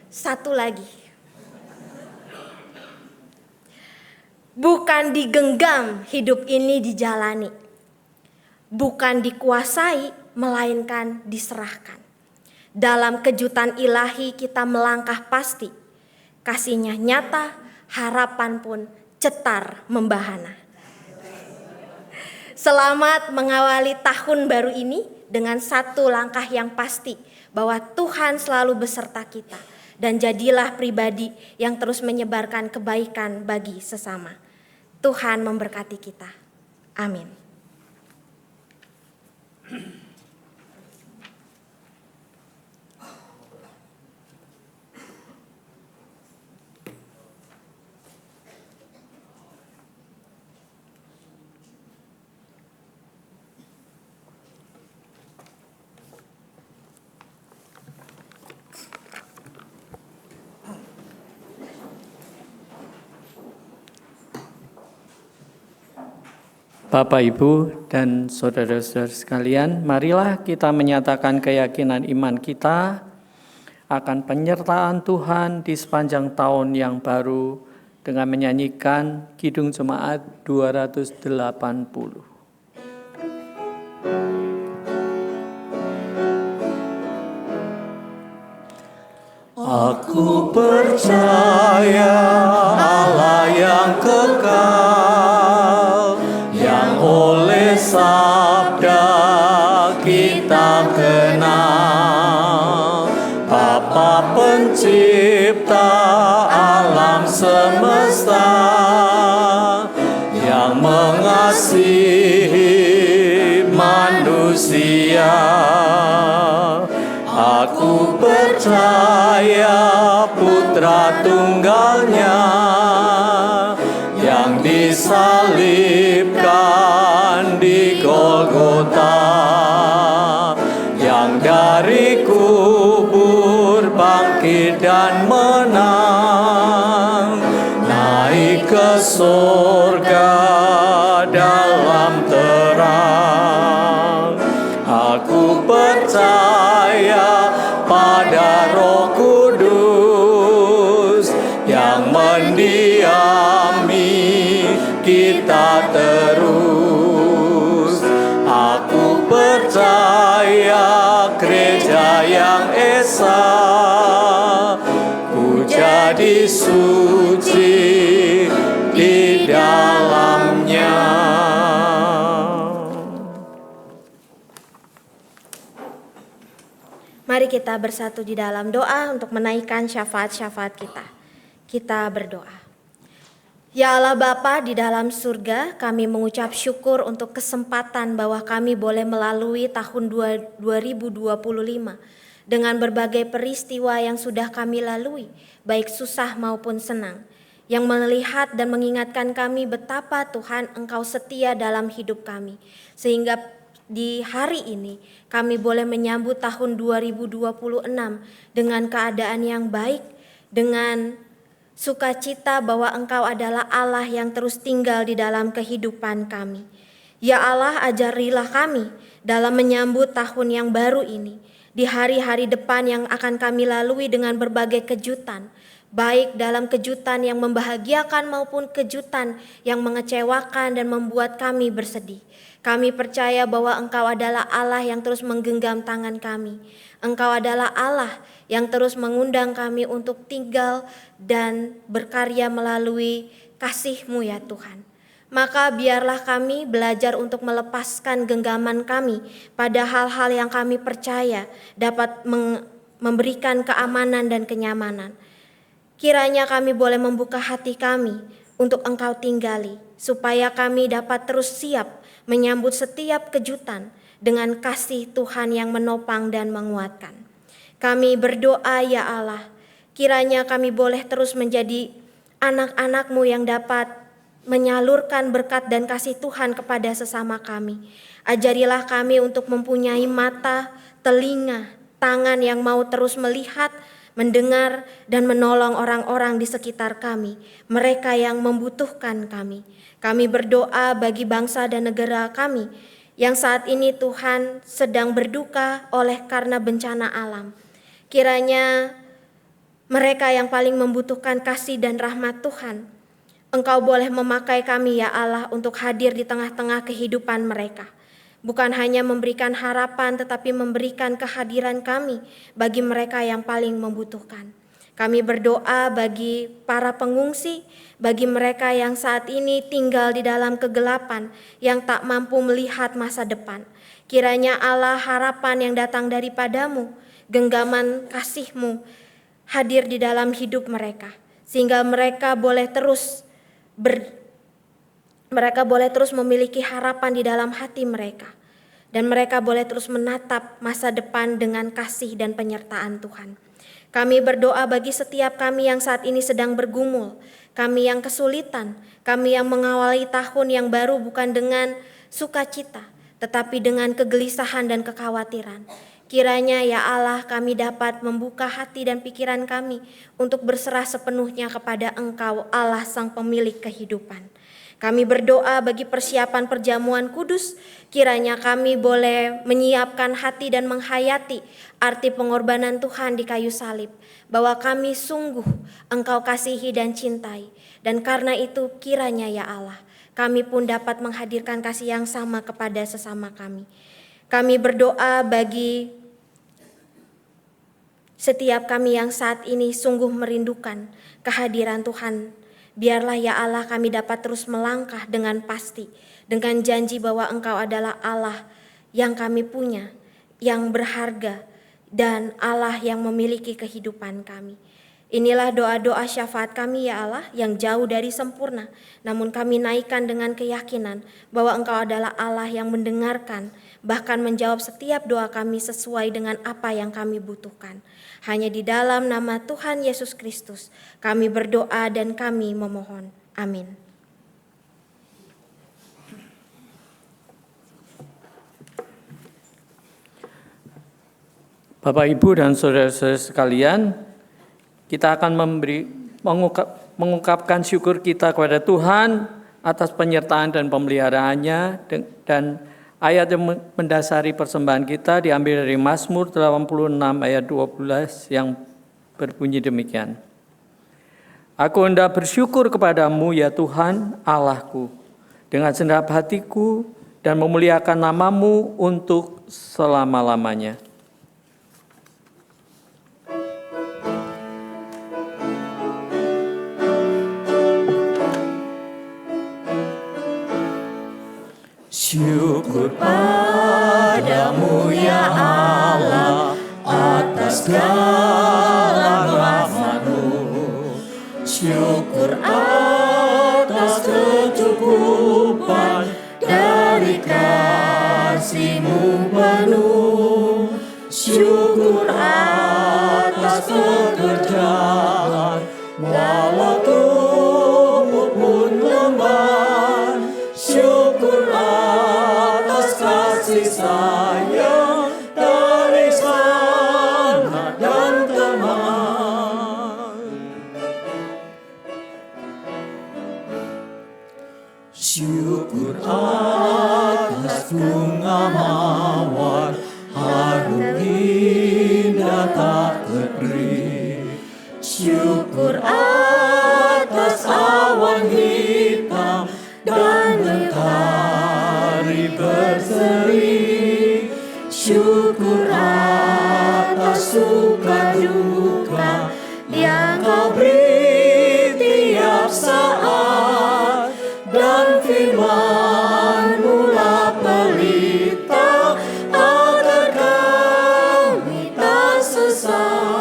Satu lagi, bukan digenggam hidup ini dijalani, bukan dikuasai melainkan diserahkan. Dalam kejutan ilahi kita melangkah pasti, kasih-Nya nyata, harapan pun cetar membahana. Selamat mengawali tahun baru ini dengan satu langkah yang pasti, bahwa Tuhan selalu beserta kita. Dan jadilah pribadi yang terus menyebarkan kebaikan bagi sesama. Tuhan memberkati kita. Amin. Bapak, Ibu, dan saudara-saudara sekalian, marilah kita menyatakan keyakinan iman kita akan penyertaan Tuhan di sepanjang tahun yang baru dengan menyanyikan Kidung Jemaat 280. Aku percaya Allah yang kekal, yang oleh sabda kita kenal, Bapa pencipta alam semesta, yang mengasihi manusia. Aku percaya Putra Tunggalnya yang disalibkan di Golgota, yang dari kubur bangkit dan menang, naik ke surga dalam terang. Aku percaya pada Roh Kudus yang mendiami kita yang esa, ku jadi suci di dalamnya. Mari kita bersatu di dalam doa untuk menaikkan syafaat-syafaat kita. Kita berdoa. Ya Allah Bapa di dalam surga, kami mengucap syukur untuk kesempatan bahwa kami boleh melalui tahun 2025 dengan berbagai peristiwa yang sudah kami lalui, baik susah maupun senang, yang melihat dan mengingatkan kami betapa Tuhan Engkau setia dalam hidup kami, sehingga di hari ini kami boleh menyambut tahun 2026 dengan keadaan yang baik, dengan sukacita bahwa Engkau adalah Allah yang terus tinggal di dalam kehidupan kami. Ya Allah, ajarilah kami dalam menyambut tahun yang baru ini, di hari-hari depan yang akan kami lalui dengan berbagai kejutan, baik dalam kejutan yang membahagiakan maupun kejutan yang mengecewakan dan membuat kami bersedih. Kami percaya bahwa Engkau adalah Allah yang terus menggenggam tangan kami. Engkau adalah Allah yang terus mengundang kami untuk tinggal dan berkarya melalui kasih-Mu ya Tuhan. Maka biarlah kami belajar untuk melepaskan genggaman kami pada hal-hal yang kami percaya dapat memberikan keamanan dan kenyamanan. Kiranya kami boleh membuka hati kami untuk Engkau tinggali, supaya kami dapat terus siap menyambut setiap kejutan dengan kasih Tuhan yang menopang dan menguatkan. Kami berdoa ya Allah, kiranya kami boleh terus menjadi anak-anak-Mu yang dapat menyalurkan berkat dan kasih Tuhan kepada sesama kami. Ajarilah kami untuk mempunyai mata, telinga, tangan yang mau terus melihat, mendengar, dan menolong orang-orang di sekitar kami, mereka yang membutuhkan kami. Kami berdoa bagi bangsa dan negara kami yang saat ini Tuhan sedang berduka oleh karena bencana alam. Kiranya mereka yang paling membutuhkan kasih dan rahmat Tuhan, Engkau boleh memakai kami ya Allah untuk hadir di tengah-tengah kehidupan mereka. Bukan hanya memberikan harapan tetapi memberikan kehadiran kami bagi mereka yang paling membutuhkan. Kami berdoa bagi para pengungsi, bagi mereka yang saat ini tinggal di dalam kegelapan, yang tak mampu melihat masa depan. Kiranya Allah, harapan yang datang daripadamu, genggaman kasih-Mu hadir di dalam hidup mereka, sehingga mereka boleh terus memiliki harapan di dalam hati mereka, dan mereka boleh terus menatap masa depan dengan kasih dan penyertaan Tuhan. Kami berdoa bagi setiap kami yang saat ini sedang bergumul, kami yang kesulitan, kami yang mengawali tahun yang baru bukan dengan sukacita, tetapi dengan kegelisahan dan kekhawatiran. Kiranya ya Allah, kami dapat membuka hati dan pikiran kami untuk berserah sepenuhnya kepada Engkau, Allah Sang Pemilik kehidupan. Kami berdoa bagi persiapan perjamuan kudus, kiranya kami boleh menyiapkan hati dan menghayati arti pengorbanan Tuhan di kayu salib, bahwa kami sungguh Engkau kasihi dan cintai, dan karena itu kiranya ya Allah, kami pun dapat menghadirkan kasih yang sama kepada sesama kami. Kami berdoa bagi setiap kami yang saat ini sungguh merindukan kehadiran Tuhan. Biarlah ya Allah kami dapat terus melangkah dengan pasti, dengan janji bahwa Engkau adalah Allah yang kami punya, yang berharga, dan Allah yang memiliki kehidupan kami. Inilah doa-doa syafaat kami ya Allah yang jauh dari sempurna, namun kami naikkan dengan keyakinan bahwa Engkau adalah Allah yang mendengarkan, bahkan menjawab setiap doa kami sesuai dengan apa yang kami butuhkan. Hanya di dalam nama Tuhan Yesus Kristus kami berdoa dan kami memohon. Amin. Bapak, Ibu, dan saudara-saudara sekalian, kita akan mengungkapkan syukur kita kepada Tuhan atas penyertaan dan pemeliharaannya, dan ayat yang mendasari persembahan kita diambil dari Mazmur 86 ayat 12 yang berbunyi demikian. Aku hendak bersyukur kepadamu ya Tuhan Allahku dengan segenap hatiku dan memuliakan namamu untuk selama-lamanya. segala rahmat-Mu. Syukur atas kecukupan dari kasih-Mu penuh. Syukur atas pekerjaan walau tubuh pun lemah. Syukur atas kasih sayang dari sanak dan teman. Syukur atas bunga mawar harum indah tak terperi. Syukur atas awan hitam dan mentari berseri. Syukur atas suka duka yang Kau beri tiap saat, dan firman-Mu lah pelita agar kami tak sesat.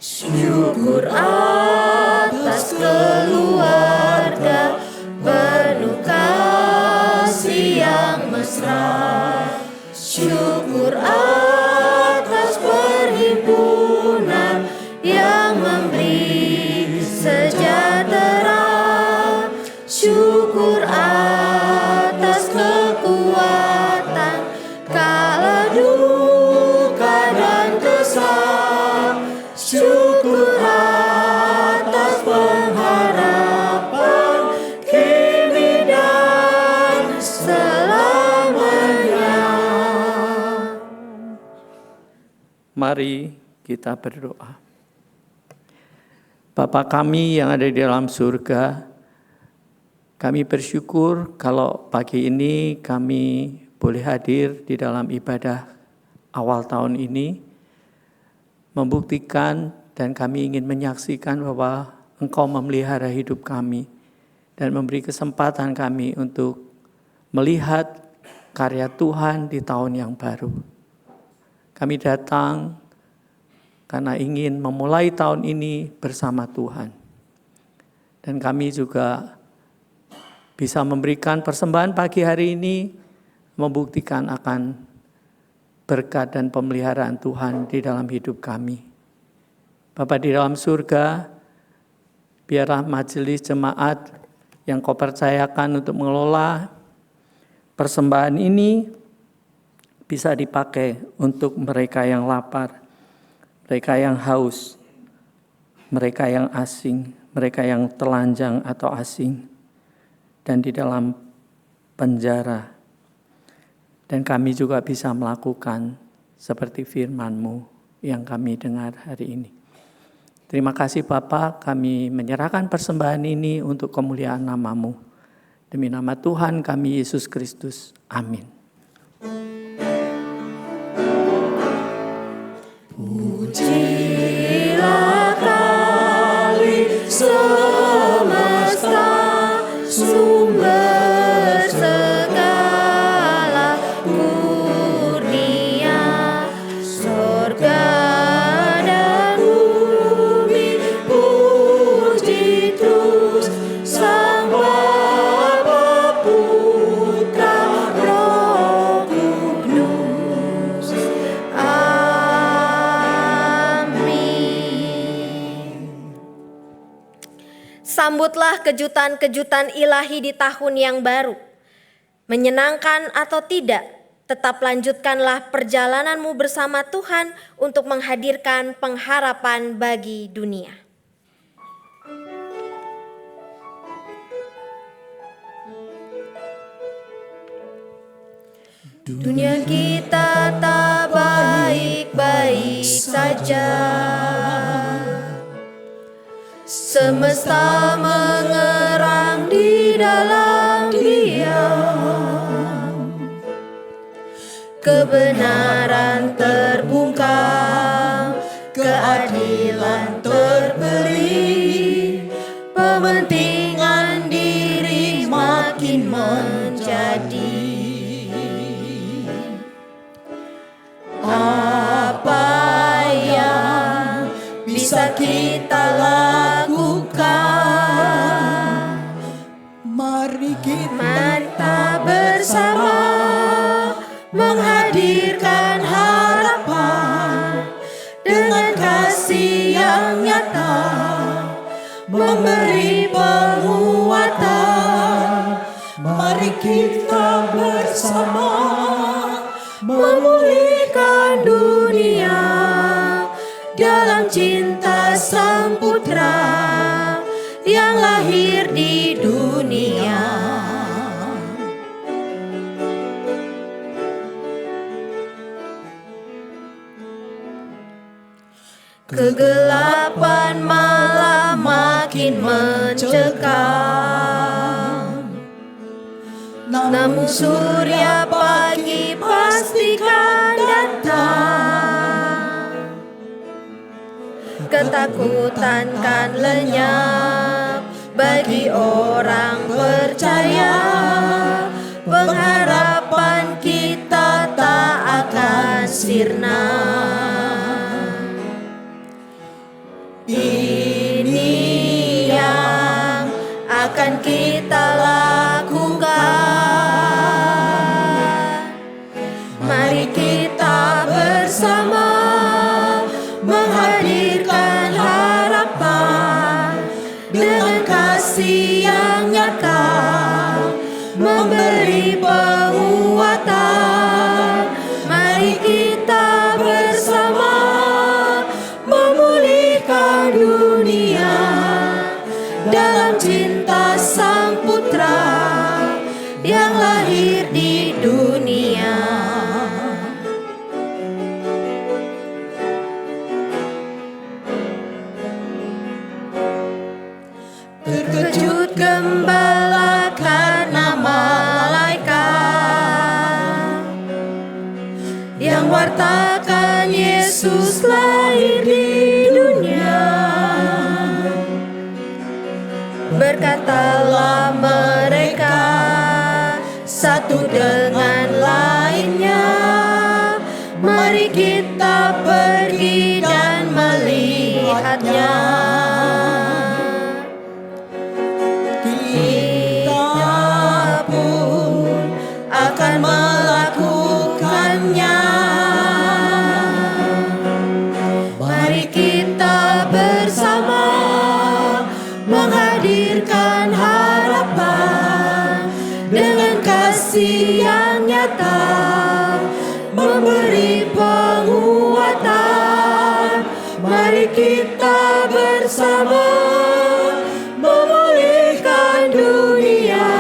Syukur atas keluarga penuh kasih yang mesra. Syukur atas perhimpunan yang memberi sejahtera. Syukur atas kekuatan kala duka dan kesal. Syukur atas pengharapan kini dan selamanya. Mari kita berdoa. Bapa kami yang ada di dalam surga, kami bersyukur kalau pagi ini kami boleh hadir di dalam ibadah awal tahun ini, membuktikan dan kami ingin menyaksikan bahwa Engkau memelihara hidup kami dan memberi kesempatan kami untuk melihat karya Tuhan di tahun yang baru. Kami datang karena ingin memulai tahun ini bersama Tuhan. Dan kami juga bisa memberikan persembahan pagi hari ini, membuktikan akan berkat dan pemeliharaan Tuhan di dalam hidup kami. Bapa di dalam surga, biarlah majelis jemaat yang Kau percayakan untuk mengelola persembahan ini bisa dipakai untuk mereka yang lapar, mereka yang haus, mereka yang asing, mereka yang telanjang atau asing, dan di dalam penjara. Dan kami juga bisa melakukan seperti firman-Mu yang kami dengar hari ini. Terima kasih Bapa, kami menyerahkan persembahan ini untuk kemuliaan nama-Mu. Demi nama Tuhan kami Yesus Kristus. Amin. Pujilah kali semesta, sumber segala kurnia, sorga dan bumi, puji terus Sang Bapa, Putra, Roh Kudus. Sambutlah kejutan-kejutan ilahi di tahun yang baru. Menyenangkan atau tidak, tetap lanjutkanlah perjalananmu bersama Tuhan untuk menghadirkan pengharapan bagi dunia. Dunia kita tak baik-baik saja, semesta mengerang di dalam diam, kebenaran terbungkam, keadilan terbeli, pementingan diri makin menjadi. Apa yang bisa kita lakukan? Mari kita bersama menghadirkan harapan dengan kasih yang nyata, memberi penguatan. Mari kita bersama memulihkan dunia dalam cinta Sang Putra yang lahir di dunia. Kegelapan malam makin mencekam, namun surya pagi pastikan datang. Ketakutan kan lenyap bagi orang percaya, pengharapan kita tak akan sirna. Ini yang akan kita lakukan. Mari kita bersama menghadirkan harapan dengan kasih yang nyata, memberi penguatan. Mari kita bersama memulihkan dunia dalam cinta Sang Putra yang lahir di dunia. Terkejut gembala karena malaikat yang wartakan Yesus lahir di dunia. Berkatalah mereka satu dengan lainnya, mari kita pergi dan melihatnya. Kita pun akan melakukannya. Mari kita nyata, memberi penguatan. Mari kita bersama memulihkan dunia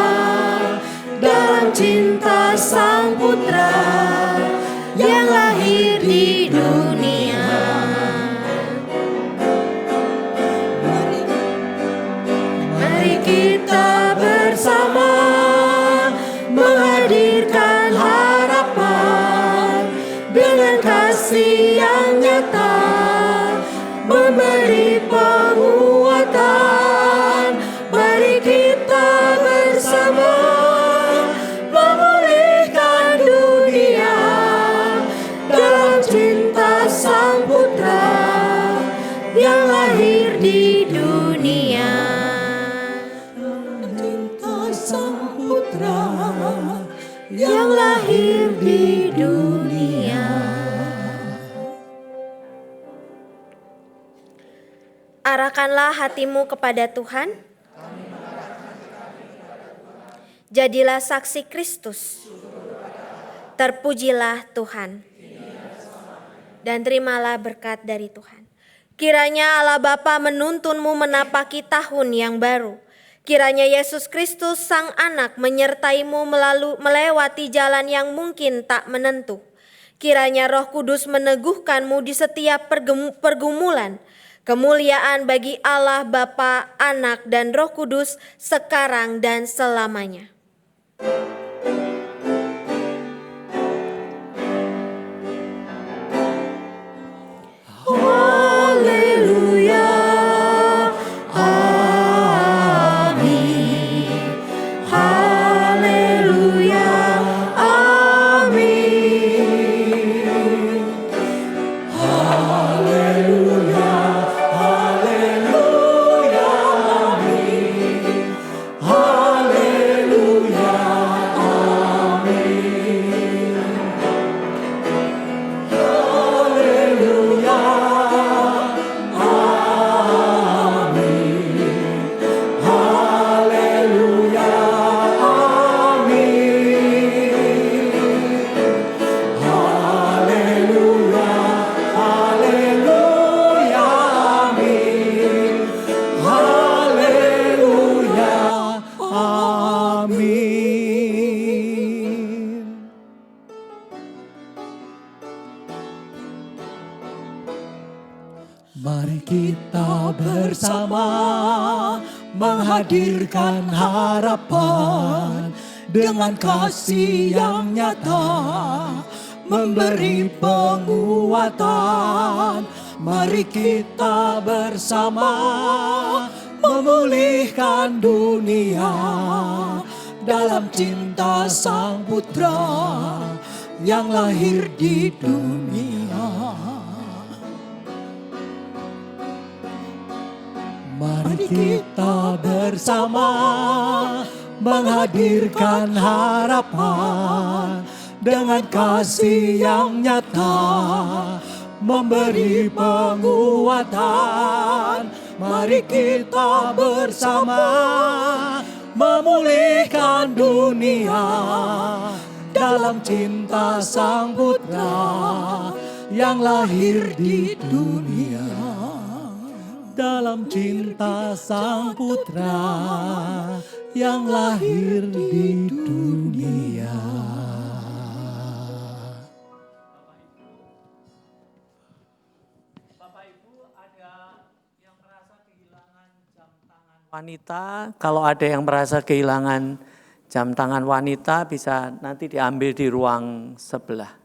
dalam cinta Sang Putra yang lahir di dunia. Mari kita bersama menghadirkan harapan dengan kasih yang nyata, memberi penguatan. Mari kita bersama memulihkan dunia dalam cinta Sang Putra yang lahir di dunia. Cinta Sang Putra yang lahir di dunia. Arahkanlah hatimu kepada Tuhan. Jadilah saksi Kristus. Terpujilah Tuhan. Dan terimalah berkat dari Tuhan. Kiranya Allah Bapa menuntunmu menapaki tahun yang baru. Kiranya Yesus Kristus Sang Anak menyertaimu melewati jalan yang mungkin tak menentu. Kiranya Roh Kudus meneguhkanmu di setiap pergumulan. Kemuliaan bagi Allah Bapa, Anak, dan Roh Kudus sekarang dan selamanya. Haleluya, amin. Haleluya, amin. Haleluya, haleluya, amin. Haleluya, amin. Haleluya, mari kita bersama menghadirkan harapan dengan kasih yang nyata, memberi penguatan. Mari kita bersama memulihkan dunia dalam cinta Sang Putra yang lahir di dunia. Mari kita bersama menghadirkan harapan dengan kasih yang nyata, memberi penguatan. Mari kita bersama memulihkan dunia dalam cinta Sang Putra yang lahir di dunia. Dalam cinta Sang Putra yang lahir di dunia. Bapak Ibu, ada yang merasa kehilangan jam tangan wanita? Kalau ada yang merasa kehilangan jam tangan wanita, bisa nanti diambil di ruang sebelah.